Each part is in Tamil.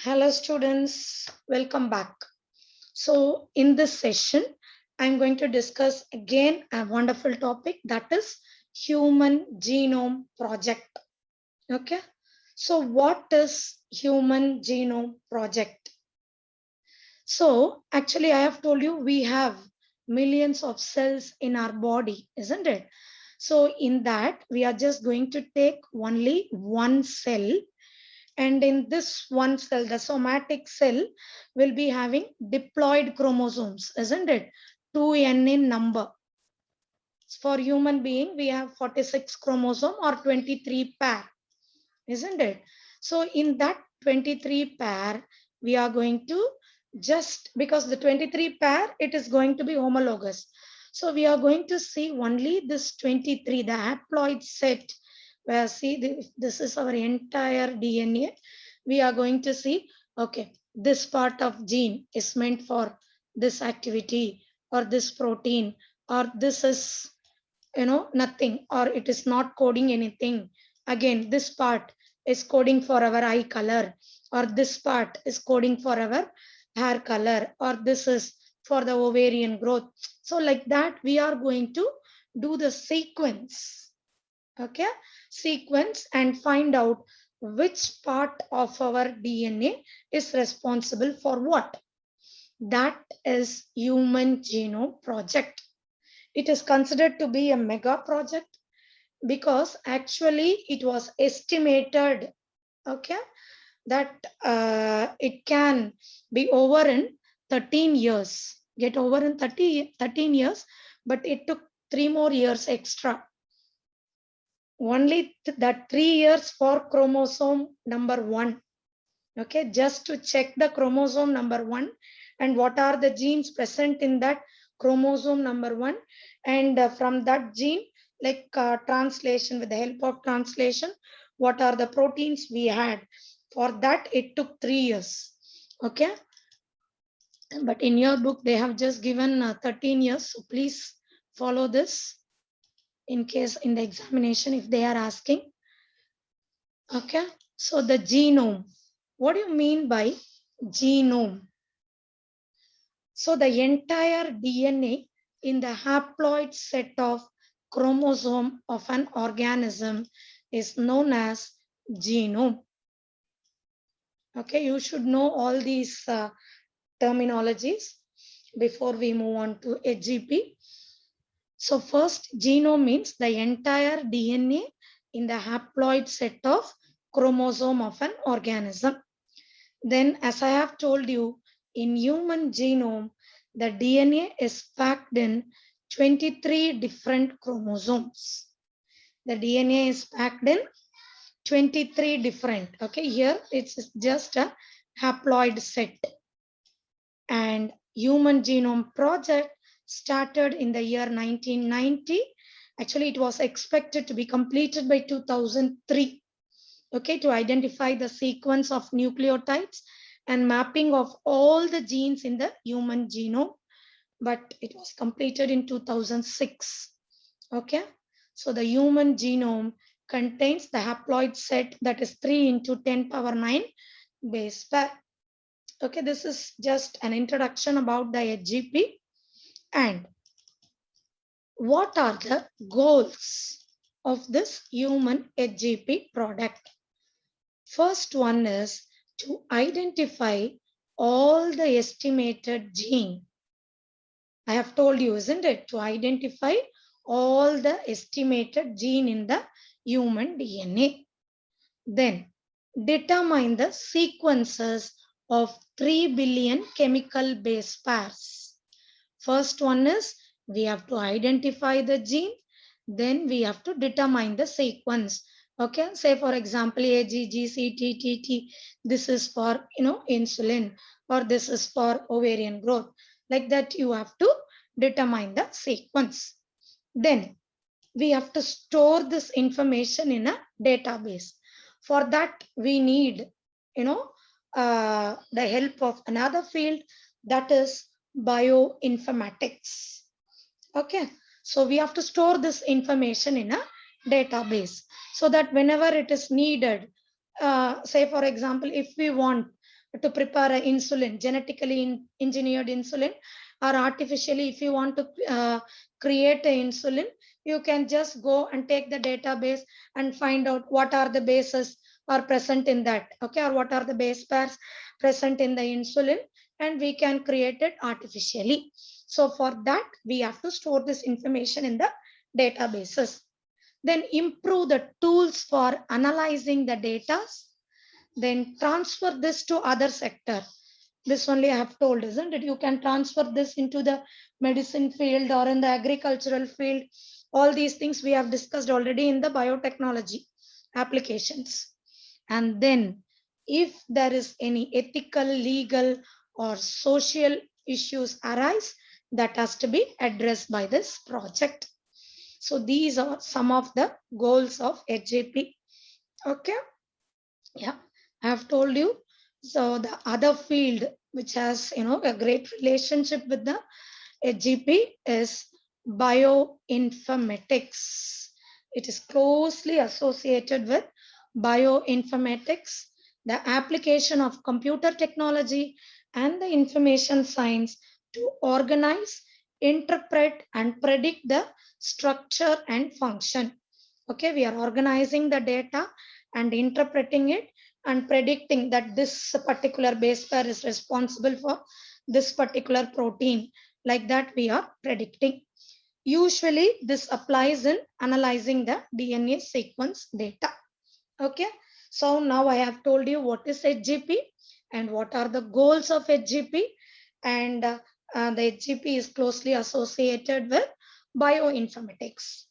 Hello students, welcome back. So in this session, I'm going to discuss again a wonderful topic, that is Human Genome Project. Okay. So what is Human Genome Project? So actually I have told you we have millions of cells in our body, isn't it? So in that we are just going to take only one cell, and in this one cell, the somatic cell will be having diploid chromosomes, isn't it? 2n in number. For human being, we have 46 chromosome or 23 pair, isn't it? So in that 23 pair, we are going to just, because the 23 pair, it is going to be homologous. So we are going to see only this 23, the haploid set, where see this is our entire DNA. We are going to see, okay, this part of gene is meant for this activity, or this protein, or this is, nothing, or it is not coding anything. Again, this part is coding for our eye color, or this part is coding for our hair color, or this is for the ovarian growth. So like that, we are going to do the sequence. Okay, sequence and find out which part of our DNA is responsible for what. That is Human Genome Project. It is considered to be a mega project because actually it was estimated, okay, that it can be over in 13 years, get over in 13 years, but it took 3 more years extra. Only that 3 years for chromosome number 1. Okay, just to check the chromosome number 1 and what are the genes present in that chromosome number 1, and from that gene, like translation, with the help of translation, what are the proteins we had. For that it took 3 years. Okay, but in your book they have just given 13 years, so please follow this in case in the examination if they are asking. Okay, so the genome, what do you mean by genome? So the entire DNA in the haploid set of chromosome of an organism is known as genome. Okay, you should know all these terminologies before we move on to HGP. So first, genome means the entire DNA in the haploid set of chromosome of an organism. Then, as I have told you, in human genome, the DNA is packed in 23 different chromosomes. The DNA is packed in 23 different. Okay, here it's just a haploid set. And Human Genome Project started in the year 1990. Actually, it was expected to be completed by 2003. Okay, to identify the sequence of nucleotides and mapping of all the genes in the human genome, but it was completed in 2006. Okay, so the human genome contains the haploid set, that is 3 into 10 power 9 base pair. Okay, this is just an introduction about the HGP. And what are the goals of this human HGP product? First one is to identify all the estimated gene. I have told you, isn't it? To identify all the estimated gene in the human DNA. Then determine the sequences of 3 billion chemical base pairs. First one is we have to identify the gene, then we have to determine the sequence. Okay, say for example, AGGCTTT, this is for insulin, or this is for ovarian growth. Like that, you have to determine the sequence. Then we have to store this information in a database. For that, we need the help of another field, that is bioinformatics. Okay, so we have to store this information in a database so that whenever it is needed, say for example, if we want to prepare an insulin, genetically engineered insulin, or artificially, if you want to create an insulin, you can just go and take the database and find out what are the bases are present in that, okay, or what are the base pairs present in the insulin, and we can create it artificially. So for that, we have to store this information in the databases. Then improve the tools for analyzing the data, then transfer this to other sector. This only I have told, isn't it? You can transfer this into the medicine field or in the agricultural field. All these things we have discussed already in the biotechnology applications. And then if there is any ethical, legal, or social issues arise, that has to be addressed by this project. So these are some of the goals of HJP. Okay. Yeah, I have told you. So the other field which has, a great relationship with the HGP is bioinformatics. It is closely associated with bioinformatics, the application of computer technology and the information science to organize, interpret, and predict the structure and function. Okay, we are organizing the data and interpreting it and predicting that this particular base pair is responsible for this particular protein. Like that, we are predicting. Usually, this applies in analyzing the DNA sequence data. Okay, so now I have told you what is HGP and what are the goals of HGP, and the HGP is closely associated with bioinformatics.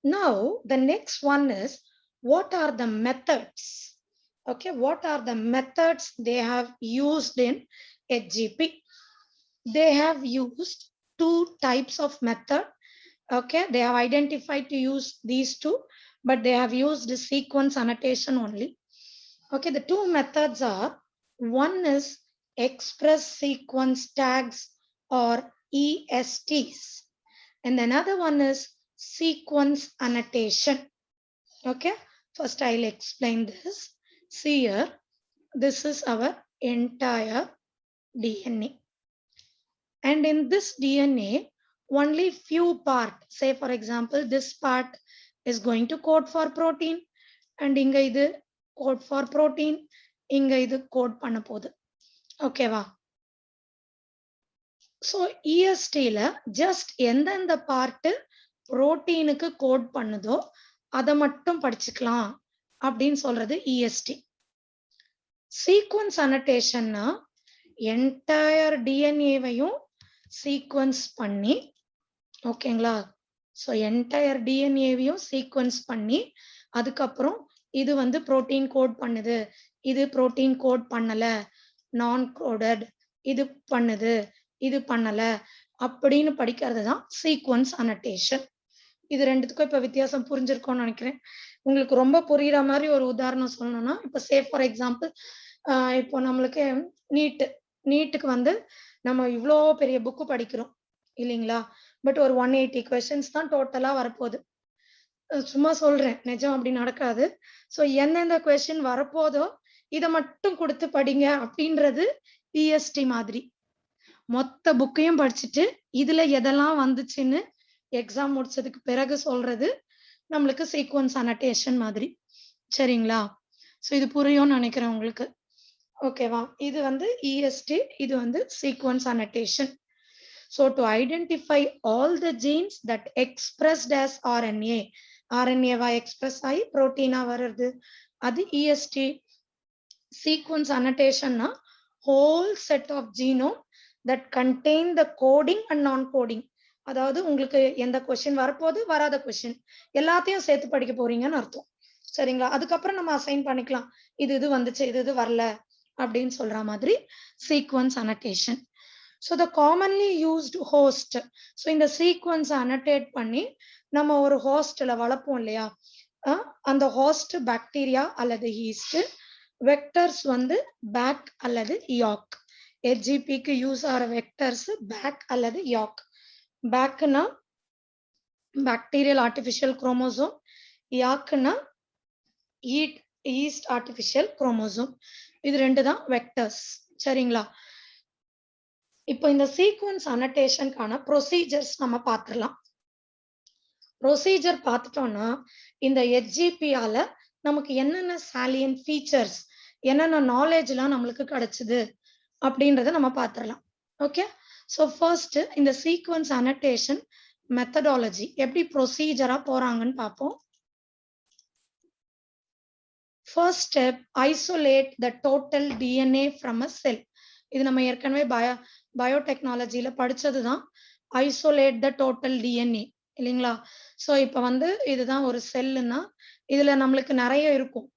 Now, the next one is what are the methods? Okay, what are the methods they have used in HGP? They have used two types of method. Okay, they have identified to use these two, but they have used the sequence annotation only. Okay, the two methods are, one is express sequence tags or ESTs, and another one is sequence annotation. Okay, first I'll explain this. See here, this is our entire DNA. And in this DNA, only few part, say for example, this part is going to code for protein, and inga idu code for protein, inga idu code panna podu. Okay va? So EST la just எந்தெந்த part புரோட்டீனுக்கு கோட் பண்ணுதோ அதை மட்டும் படிச்சுக்கலாம் அப்படின்னு சொல்றது EST. சீக்வன்ஸ் அனோட்டேஷன்னா என்டையர் டிஎன்ஏவையும் சீக்வன்ஸ் பண்ணி, ஓகேங்களா, ஸோ என்டையர் டிஎன்ஏவையும் சீக்வன்ஸ் பண்ணி அதுக்கப்புறம் இது வந்து புரோட்டீன் கோட் பண்ணுது, இது புரோட்டீன் கோட் பண்ணல, நான் கோடட், இது பண்ணுது, இது பண்ணல அப்படின்னு படிக்கிறது தான் சீக்வன்ஸ் அனோட்டேஷன். இது ரெண்டுத்துக்கும் இப்ப வித்தியாசம் புரிஞ்சிருக்கும்னு நினைக்கிறேன். உங்களுக்கு ரொம்ப புரியுற மாதிரி ஒரு உதாரணம் சொல்லணும்னா, இப்ப சே ஃபார் எக்ஸாம்பிள், இப்போ நம்மளுக்கு நீட்டுக்கு வந்து நம்ம இவ்வளோ பெரிய புக்கு படிக்கிறோம் இல்லைங்களா, பட் ஒரு 180 கொஸ்டின்ஸ் தான் டோட்டலா வரப்போகுது. சும்மா சொல்றேன், நிஜம் அப்படி நடக்காது. ஸோ எந்தெந்த கொஸ்டின் வரப்போதோ இதை மட்டும் கொடுத்து படிங்க அப்படின்றது பிஎஸ்டி மாதிரி. மொத்த புக்கையும் படிச்சுட்டு இதுல எதெல்லாம் வந்துச்சுன்னு எக்ஸாம் முடிச்சதுக்கு பிறகு சொல்றது நம்மளுக்கு சீக்வன்ஸ் அனோட்டேஷன் மாதிரி. சரிங்களா? ஸோ இது புரியும்னு நினைக்கிறேன் உங்களுக்கு. ஓகேவா? இது வந்து இஎஸ்டி, இது வந்து sequence annotation. So to identify all the genes that expressed as RNA, ஆர்என்ஏவா எக்ஸ்பிரஸ் ஆகி புரோட்டீனா வருது, அது இஎஸ்டி. சீக்வன்ஸ் அனோட்டேஷன்னா whole set of genome that contain the coding and non-coding. அதாவது உங்களுக்கு எந்த கொஸ்டின் வரப்போது, வராத கொஸ்டின் எல்லாத்தையும் சேர்த்து படிக்க போறீங்கன்னு அர்த்தம். சரிங்களா? அதுக்கப்புறம் நம்ம அசைன் பண்ணிக்கலாம், இது வந்துச்சு, இது வரல அப்படின்னு சொல்ற மாதிரி sequence annotation. So the commonly used host. So இந்த சீக்வன்ஸ் அனோட்டேட் பண்ணி நம்ம ஒரு ஹோஸ்ட்ல வளர்ப்போம் இல்லையா, அந்த ஹோஸ்ட் பாக்டீரியா அல்லது ஈஸ்ட், வெக்டர்ஸ் வந்து பேக் அல்லது யாக். HGPக்கு யூஸ் ஆகிற வெக்டர்ஸ் பேக் அல்லது யாக். பேக்னா பாக்டீரியல் ஆர்டிஃபிஷியல் குரோமோசோம், யாக்னா ஈஸ்ட் ஆர்டிஃபிஷியல் குரோமோசோம். இது ரெண்டு தான் வெக்டர்ஸ். சரிங்களா? இப்போ இந்த சீக்வென்ஸ் அனோடேஷன்க்கான ப்ரொசீஜர்ஸ் நம்ம பார்த்துடலாம். ப்ரொசீஜர் பார்த்துட்டோம்னா, இந்த HGPயால நமக்கு என்னென்ன சாலியன்ட் ஃபீச்சர்ஸ், என்னென்ன நாலேஜ்லாம் நம்மளுக்கு கிடைச்சது அப்படின்றத நம்ம பார்த்துடலாம். ஓகே? ஸோ ஃபர்ஸ்ட் இந்த சீக்வென்ஸ் அனோடேஷன் மெத்தடாலஜி எப்படி ப்ரொசீஜரா போறாங்கன்னு பார்ப்போம். First step, isolate the total DNA from a cell. இது நம்ம ஏற்கனவே பயோடெக்னாலஜில படிச்சதுதான். ஐசோலேட் த டோட்டல் டிஎன்ஏ இல்லைங்களா? ஸோ இப்போ வந்து இதுதான் ஒரு செல்லுன்னா இதுல நம்மளுக்கு நிறைய இருக்கும்.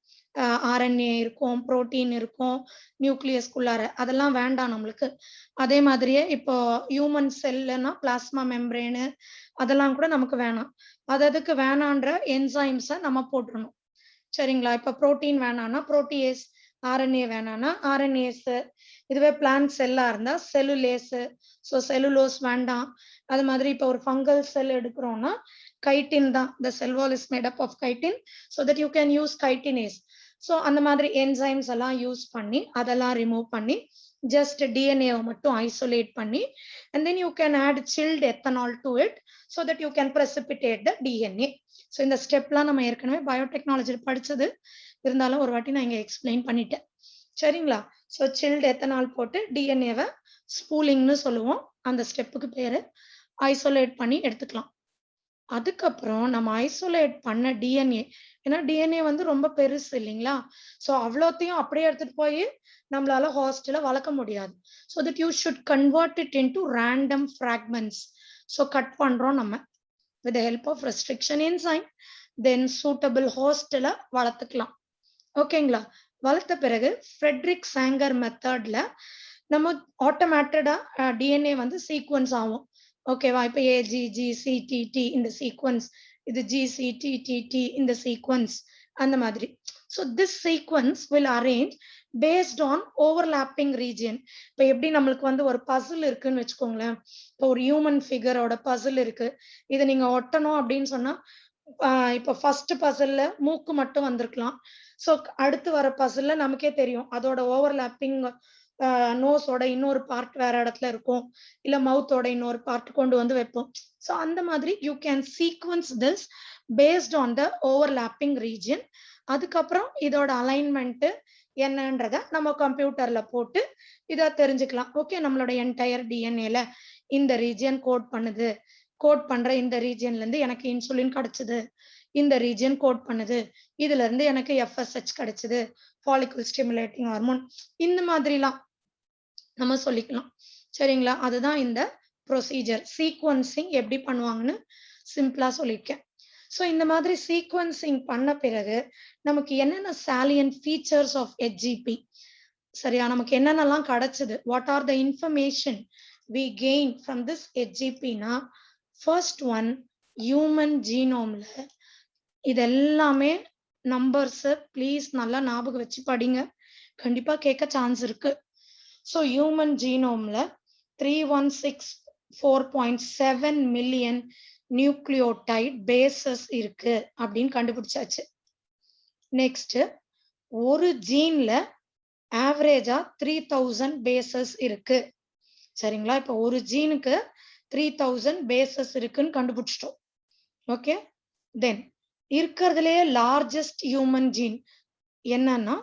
ஆர்என்ஏ இருக்கும், புரோட்டீன் இருக்கும், நியூக்ளியஸ்குள்ளார அதெல்லாம் வேண்டாம் நம்மளுக்கு. அதே மாதிரியே இப்போ ஹியூமன் செல்லுன்னா பிளாஸ்மா மெம்பரேனு அதெல்லாம் கூட நமக்கு வேணாம். அதுக்கு வேணான்ற என்சைம்ஸை நம்ம போட்டுறணும். சரிங்களா? இப்ப புரோட்டீன் வேணாம்னா புரோட்டியேஸ், ஆர்என்ஏ வேணாம்னா ஆர்என்ஏஸ், இதுவே பிளான்ட் செல்லா இருந்தா செல்லுலேஸ், ஸோ செல்லுலோஸ் வேண்டாம். அது மாதிரி இப்ப ஒரு ஃபங்கல் செல் எடுக்கிறோம்னா கைட்டின் தான். the cell wall is made up of chitin so that you can use chitinase. So அந்த மாதிரி என்சைம்ஸ் எல்லாம் யூஸ் பண்ணி அதெல்லாம் ரிமூவ் பண்ணி ஜஸ்ட் டிஎன்ஏவை மட்டும் ஐசோலேட் பண்ணி and then you can add chilled ethanol to it so that you can precipitate the DNA. So இந்த ஸ்டெப்லாம் நம்ம ஏற்கனவே பயோடெக்னாலஜியில் படிச்சது, இருந்தாலும் ஒரு வாட்டி நான் இங்க எக்ஸ்பிளைன் பண்ணிட்டேன். சரிங்களா? ஸோ சில்ட் எத்தனால் போட்டு டிஎன்ஏவை ஸ்பூலிங்னு சொல்லுவோம். அந்த ஸ்டெப்புக்கு பேரு ஐசோலேட் பண்ணி எடுத்துக்கலாம். அதுக்கப்புறம் நம்ம ஐசோலேட் பண்ண டிஎன்ஏ, ஏன்னா டிஎன்ஏ வந்து ரொம்ப பெருசு இல்லைங்களா? ஸோ அவ்வளோத்தையும் அப்படியே எடுத்துட்டு போய் நம்மளால ஹாஸ்டல்ல வளர்க்க முடியாது. So that you should convert it into random fragments. So cut பண்றோம் நம்ம with the help of restriction enzyme, then suitable hostல வளர்த்துக்கலாம். ஓகேங்களா? வளர்த்த பிறகு ஃப்ரெட்ரிக் சாங்கர் மெத்தட்ல நம்ம ஆட்டோமேட்டடா டிஎன்ஏ வந்து சீக்வன்ஸ் ஆகும். ஓகேவா? இப்போ AGGCTT இந்த சீக்வன்ஸ், இது GCTTT இந்த சீக்வன்ஸ், அந்த மாதிரி. So this sequence will arrange based on overlapping region. இப்போ எப்படி நம்மளுக்கு வந்து ஒரு பசில் இருக்குன்னு வச்சுக்கோங்களேன். இப்போ ஒரு ஹியூமன் ஃபிகரோட பசில் இருக்கு, இதை நீங்க ஒட்டணும் அப்படின்னு சொன்னா இப்போ ஃபர்ஸ்ட் பசில்ல மூக்கு மட்டும் வந்திருக்கலாம். ஸோ அடுத்து வர பசில்ல நமக்கே தெரியும் அதோட ஓவர்லாப்பிங் நோஸோட இன்னொரு பார்ட் வேற இடத்துல இருக்கும், இல்ல மவுத்தோட இன்னொரு பார்ட் கொண்டு வந்து வைப்போம். ஸோ அந்த மாதிரி you can sequence this based on the overlapping region. அதுக்கப்புறம் இதோட அலைன்மெண்ட் என்னன்றத நம்ம கம்ப்யூட்டர்ல போட்டு இதை தெரிஞ்சுக்கலாம். ஓகே, நம்மளோட என்டையர் டிஎன்ஏல இந்த ரீஜியன் கோட் பண்ணுது, கோட் பண்ற இந்த ரீஜியன்ல இருந்து எனக்கு இன்சுலின் கிடைச்சது, இந்த ரீஜியன் கோட் பண்ணுது, இதுல இருந்து எனக்கு FSH கிடைச்சது, ஃபாலிகல் ஸ்டிமுலேட்டிங் ஹார்மோன், இந்த மாதிரிலாம் நம்ம சொல்லிக்கலாம். சரிங்களா? அதுதான் இந்த ப்ரொசீஜர். சீக்வன்சிங் எப்படி பண்ணுவாங்கன்னு சிம்பிளா சொல்லியிருக்கேன். ஸோ இந்த மாதிரி சீக்வன்சிங் பண்ண பிறகு நமக்கு என்னென்ன சாலியன்ட் ஃபீச்சர்ஸ் ஆஃப் HGP, சரியா, நமக்கு என்னென்னலாம் கிடைச்சது, what are the information we gain from this HGPனா, ஃபர்ஸ்ட் ஒன் ஹியூமன் ஜீனோம்ல இது எல்லாமே நம்பர்ஸ், ப்ளீஸ் நல்லா ஞாபகம் வச்சு படிங்க, கண்டிப்பா கேட்க சான்ஸ் இருக்கு. ஸோ ஹியூமன் ஜீனோம்ல 316.4.7 மில்லியன் நியூக்ளியோடைட் பேசஸ் இருக்கு அப்படின்னு கண்டுபிடிச்சாச்சு. நெக்ஸ்ட், ஒரு ஜீன்ல ஆவரேஜா 3000 பேசஸ் இருக்கு. சரிங்களா? இப்போ ஒரு ஜீனுக்கு 3000 பேசஸ் இருக்குன்னு கண்டுபிடிச்சிட்டோம். ஓகே, தென் இருக்கிறதுலே லார்ஜஸ்ட் ஹியூமன் ஜீன் என்னன்னா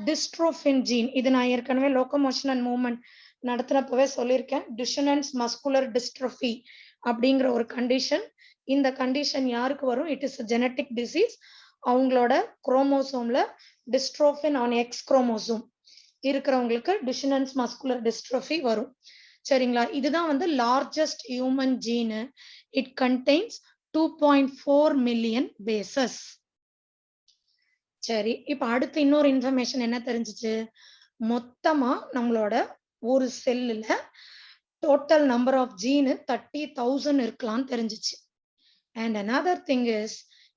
டிஸ்ட்ரோஃபின் ஜீன். இது நான் ஏற்கனவே லோகோமோஷன் அண்ட் மூவ்மெண்ட் நடத்துறப்பவே சொல்லியிருக்கேன். டுஷனன்ஸ் மஸ்குலர் டிஸ்ட்ரோஃபி அப்படிங்கிற ஒரு கண்டிஷன். இந்த கண்டிஷன் யாருக்கு வரும்? It is genetic disease. அவங்களோட குரோமோசோம்ல டிஸ்ட்ரோஃபின் ஆன் எக்ஸ் குரோமோசோம் இருக்கிறவங்களுக்கு டுஷனன்ஸ் மஸ்குலர் டிஸ்ட்ரோஃபி வரும். சரிங்களா? இதுதான் வந்து largest human gene. It contains 2.4 million bases. சரி, இப்ப அடுத்து இன்னொரு இன்ஃபர்மேஷன் என்ன தெரிஞ்சிச்சு? மொத்தமா நம்மளோட ஒரு செல்லுல டோட்டல் நம்பர் ஆஃப் ஜீன் 30,000 இருக்கலாம்னு தெரிஞ்சிச்சு. அண்ட் another thing is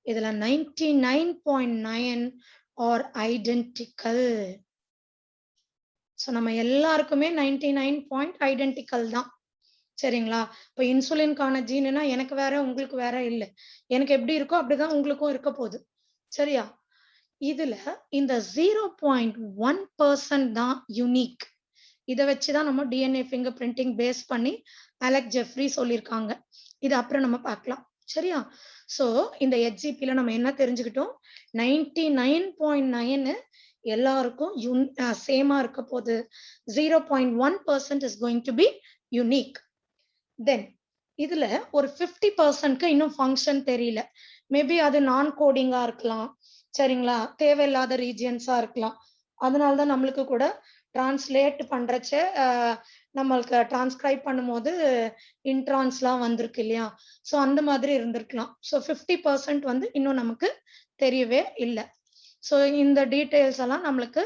இதுல 99.9 ஆர் ஐடென்டிக்கல். ஸோ நம்ம எல்லாருக்குமே 99 ஐடென்டிக்கல் தான். சரிங்களா? இப்போ இன்சுலின்கான ஜீனுனா எனக்கு வேற உங்களுக்கு வேற இல்லை, எனக்கு எப்படி இருக்கோ அப்படிதான் உங்களுக்கும் இருக்க போகுது. சரியா? இதுல இந்த 0.1% தான் யூனிக். இதை வச்சுதான் நம்ம டிஎன்ஏ ஃபிங்கர் பிரிண்டிங் பேஸ் பண்ணி அலெக் ஜெஃப்ரி சொல்லியிருக்காங்க. இது அப்புறம் நம்ம பார்க்கலாம். சரியா? சோ இந்த HGPல நம்ம என்ன தெரிஞ்சுக்கிட்டோம்? 99.9 எல்லாருக்கும் சேமா இருக்க போது. 0.1% is going to be unique. Then இதுல ஒரு 50%க்கு இன்னும் ஃபங்க்ஷன் தெரியல. மேபி அது நான் கோடிங்கா இருக்கலாம். சரிங்களா? தேவையில்லாத ரீஜியன்ஸா இருக்கலாம். அதனாலதான் நம்மளுக்கு கூட டிரான்ஸ்லேட் பண்றச்ச நம்மளுக்கு டிரான்ஸ்கிரைப் பண்ணும்போது இன்ட்ரான்ஸ்லாம் வந்திருக்கு இல்லையா? ஸோ அந்த மாதிரி இருந்திருக்கலாம். ஸோ 50% வந்து இன்னும் நமக்கு தெரியவே இல்லை. ஸோ இந்த டீட்டெயில்ஸ் எல்லாம் நம்மளுக்கு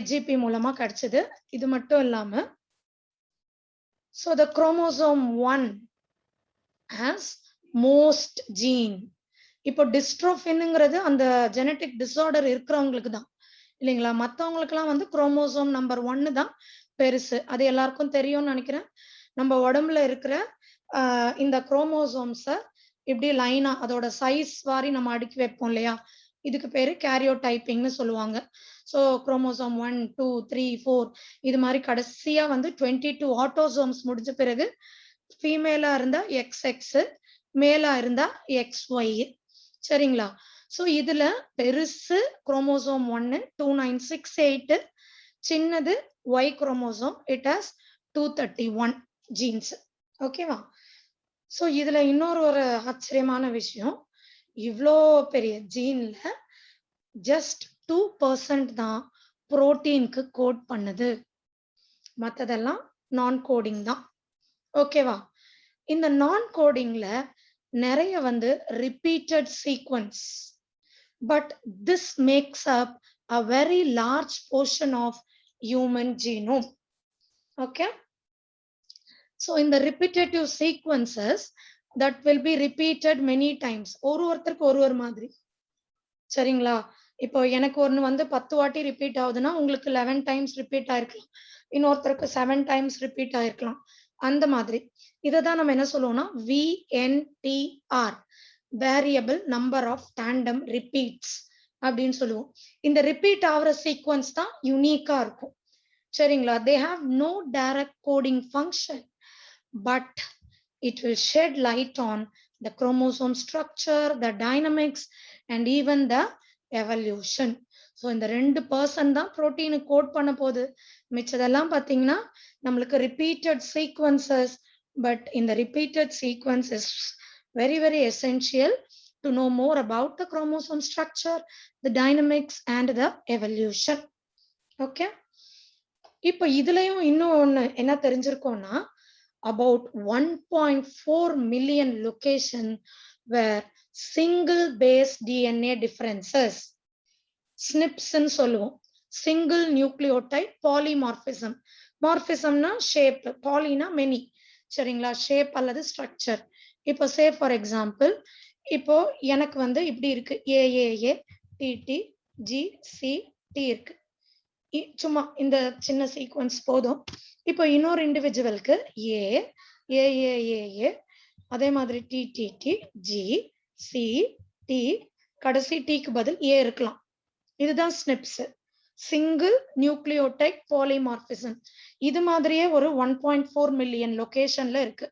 HGP மூலமா கிடைச்சது. இது மட்டும் இல்லாம so the chromosome 1 has most gene. இப்போ டிஸ்ட்ரோஃபின்ங்கிறது அந்த ஜெனட்டிக் டிஸார்டர் இருக்கிறவங்களுக்கு தான் இல்லைங்களா? மற்றவங்களுக்குலாம் வந்து குரோமோசோம் நம்பர் 1 தான் பெருசு. அது எல்லாருக்கும் தெரியும்னு நினைக்கிறேன். நம்ம உடம்புல இருக்கிற இந்த குரோமோசோம்ஸை இப்படி லைனா அதோட சைஸ் வாரி நம்ம அடுக்கி வைப்போம் இல்லையா? இதுக்கு பேரு கேரியோடைப்பிங்னு சொல்லுவாங்க. ஸோ குரோமோசோம் 1, 2, 3, 4 இது மாதிரி கடைசியா வந்து 22 ஆட்டோசோம்ஸ் முடிஞ்ச பிறகு ஃபீமேலா இருந்தா XX, மேலா இருந்தா XY. சரிங்களா? ஸோ இதுல பெருசு குரோமோசோம் 1 2968, சின்னது Y chromosome it has 231 jeans. ஓகேவா? ஸோ இதுல இன்னொரு ஒரு ஆச்சரியமான விஷயம், இவ்வளோ பெரிய ஜீன்ல ஜஸ்ட் 2% தான் புரோட்டீனுக்கு கோட் பண்ணுது. மற்றதெல்லாம் நான் கோடிங் தான். ஓகேவா? இந்த நான் கோடிங்ல நிறைய வந்து repeated sequence, but this maths up a very large portion of human genome. Okay, so in the repetitive sequences that will be repeated many times, ஒருத்தருக்கு ஒரு மாதிரி. சரிங்களா? இப்போ எனக்கு ஒன்னு வந்து 10 வாட்டி ரிப்பீட் ஆகுதுன்னா உங்களுக்கு 11 டைம்ஸ் ரிப்பீட் ஆயிருக்கலாம், இன்னொருத்தருக்கு 7 டைம்ஸ் ரிப்பீட் ஆயிருக்கலாம். அந்த மாதிரி இததான் நம்ம என்ன சொல்லுவோம்னா VNTR, variable number of tandem repeats அப்படின்னு சொல்லுவோம். இந்த ரிப்பீட் ஆகிற சீக்வன்ஸ் தான் யூனிக்கா இருக்கும். சரிங்களா? they have no direct coding function, but it will shed light on the chromosome structure, the dynamics and even the evolution. So இந்த 2% தான் புரோட்டீனு கோட் பண்ண போகுது. மிச்சதெல்லாம் பார்த்தீங்கன்னா நம்மளுக்கு ரிப்பீட்டட் சீக்வன்சஸ், பட் இந்த repeated sequence is very very essential to know more about the chromosome structure, the dynamics and the evolution. Okay, இப்போ இதுலயும் இன்னும் ஒண்ணு என்ன தெரிஞ்சிருக்கோம்னா about 1.4 million location where single base DNA differences, SNPs ன்னு சொல்லுவோம், single nucleotide polymorphism. மார்பிசம்னா ஷேப், பாலினா மெனி. சரிங்களா? ஷேப் அல்லது ஸ்ட்ரக்சர். இப்போ சே ஃபார் எக்ஸாம்பிள், இப்போ எனக்கு வந்து இப்படி இருக்கு, AAA TT GCT இருக்கு. சும்மா இந்த சின்ன சீக்வன்ஸ் போதும். இப்போ இன்னொரு இண்டிவிஜுவலுக்கு AAAA, அதே மாதிரி TTT GCT, கடைசி Tக்கு பதில் A இருக்கலாம். இதுதான் SNPs, சிங்கிள் நியூக்ளியோடைட் பாலிமார்பிசம். இது மாதிரியே ஒரு 1.4 மில்லியன் லொகேஷன்ல இருக்கு.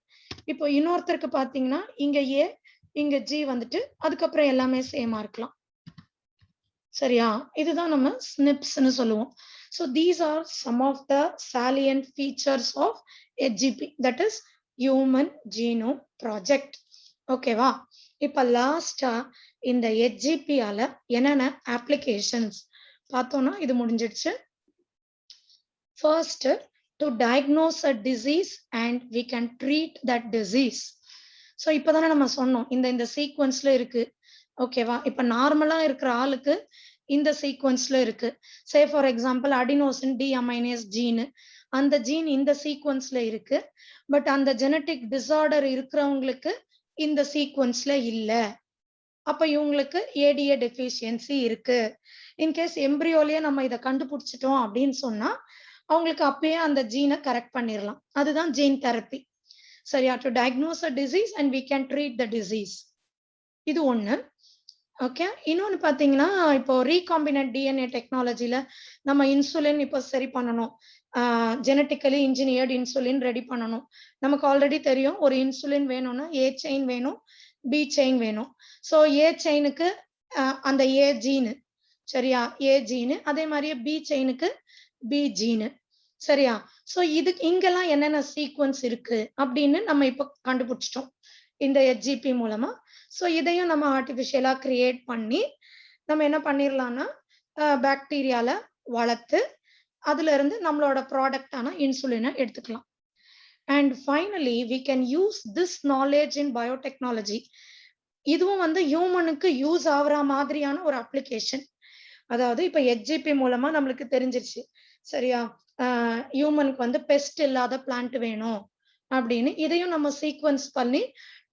இப்போ இன்னொருத்தருக்கு பாத்தீங்கன்னா இங்க A இங்க G வந்துட்டு அதுக்கப்புறம் எல்லாமே சேமா இருக்கலாம். சரியா? இதுதான் நம்ம SNPsன்னு சொல்லுவோம். So these are some of the salient features of HGP, that is Human Genome Project. ஓகேவா? இப்ப லாஸ்டா இந்த HGPயால என்னென்ன அப்ளிகேஷன்ஸ் பார்த்தோம்னா இது முடிஞ்சிடுச்சு. First, to diagnose a disease and we can treat that disease. So இப்போதானே நம்ம சொன்னோம் இந்த சீக்வன்ஸ்ல இருக்கு. ஓகேவா? இப்ப நார்மலா இருக்கிற ஆளுக்கு இந்த சீக்வன்ஸ்ல இருக்கு. Say for example adenosine deaminase gene, அந்த ஜீன் இந்த சீக்வன்ஸ்ல இருக்கு. பட் அந்த ஜெனட்டிக் டிஸார்டர் இருக்கிறவங்களுக்கு இந்த சீக்வன்ஸ்ல இல்ல. அப்ப இவங்களுக்கு ADA டெஃபிஷியன்சி இருக்கு. இன்கேஸ் எம்பிரியோலயே நம்ம இதை கண்டுபிடிச்சிட்டோம் அப்படின்னு சொன்னா அவங்களுக்கு அப்பயே அந்த ஜீனை கரெக்ட் பண்ணிடலாம். அதுதான் ஜீன் தெரப்பி. சரியா? To diagnose a disease and we can treat the disease. இது ஒண்ணு. ஓகே, இன்னொன்னு பாத்தீங்கன்னா இப்போ ரீகாம்பினன்ட் DNA டெக்னாலஜில நம்ம இன்சுலின் இப்போ சரி பண்ணணும், ஜெனட்டிக்கலி இன்ஜினியர்ட் இன்சுலின் ரெடி பண்ணணும். நமக்கு ஆல்ரெடி தெரியும் ஒரு இன்சுலின் வேணும்னா ஏ செயின் வேணும், பி செயின் வேணும். ஸோ ஏ செயினுக்கு அந்த ஏ ஜீனு, சரியா, ஏ ஜீனு, அதே மாதிரியே பி செயினுக்கு பி ஜீனு, சரியா. ஸோ இதுக்கு இங்கெல்லாம் என்னென்ன சீக்வன்ஸ் இருக்கு அப்படின்னு நம்ம இப்போ கண்டுபிடிச்சிட்டோம் இந்த ஹெச்ஜிபி மூலமா. ஸோ இதையும் நம்ம ஆர்டிஃபிஷியலா கிரியேட் பண்ணி நம்ம என்ன பண்ணிடலாம்னா பாக்டீரியால வளர்த்து அதுல இருந்து நம்மளோட ப்ராடக்டான இன்சுலினை எடுத்துக்கலாம். And finally we can use this knowledge in biotechnology. இதுவும் வந்து ஹியூமனுக்கு யூஸ் ஆகுற மாதிரியான ஒரு அப்ளிகேஷன். அதாவது இப்ப ஹெச்ஜிபி மூலமா நம்மளுக்கு தெரிஞ்சிருச்சு, சரியா, ஹியூமனுக்கு வந்து பெஸ்ட் இல்லாத பிளான்ட் வேணும் அப்படின்னு. இதையும் நம்ம சீக்வன்ஸ் பண்ணி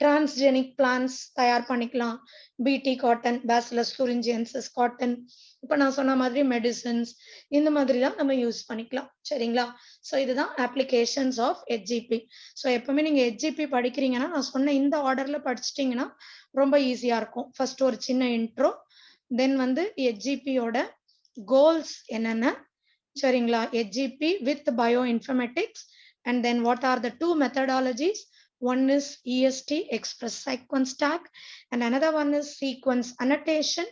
டிரான்ஸ்ஜெனிக் பிளான்ஸ் தயார் பண்ணிக்கலாம். பிடி காட்டன், பேசிலஸ் துரிஞ்சியன்சிஸ் காட்டன், இப்ப நான் சொன்ன மாதிரி மெடிசன்ஸ், இந்த மாதிரிலாம் நம்ம யூஸ் பண்ணிக்கலாம், சரிங்களா. ஸோ இதுதான் அப்ளிகேஷன்ஸ் ஆஃப் ஹெச்ஜிபி. ஸோ எப்பவுமே நீங்க ஹெச்ஜிபி படிக்கிறீங்கன்னா நான் சொன்ன இந்த ஆர்டர்ல படிச்சிட்டீங்கன்னா ரொம்ப ஈஸியா இருக்கும். ஃபர்ஸ்ட் ஒரு சின்ன இன்ட்ரோ, தென் வந்து ஹெச்ஜிபியோட கோல்ஸ் என்னென்ன, சரிங்களா, HGP with bioinformatics, and then what are the two methodologies. One is EST, express sequence tag, and another one is sequence annotation.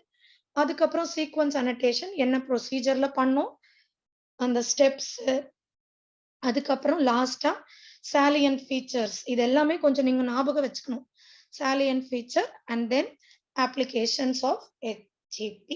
அதுக்கப்புறம் sequence annotation என்ன ப்ரொசீஜர்ல பண்ணோம், அந்த ஸ்டெப்ஸ், அதுக்கப்புறம் லாஸ்டா salient features. இது எல்லாமே கொஞ்சம் நீங்க ஞாபகம் வச்சுக்கணும். salient feature and then applications of HGP.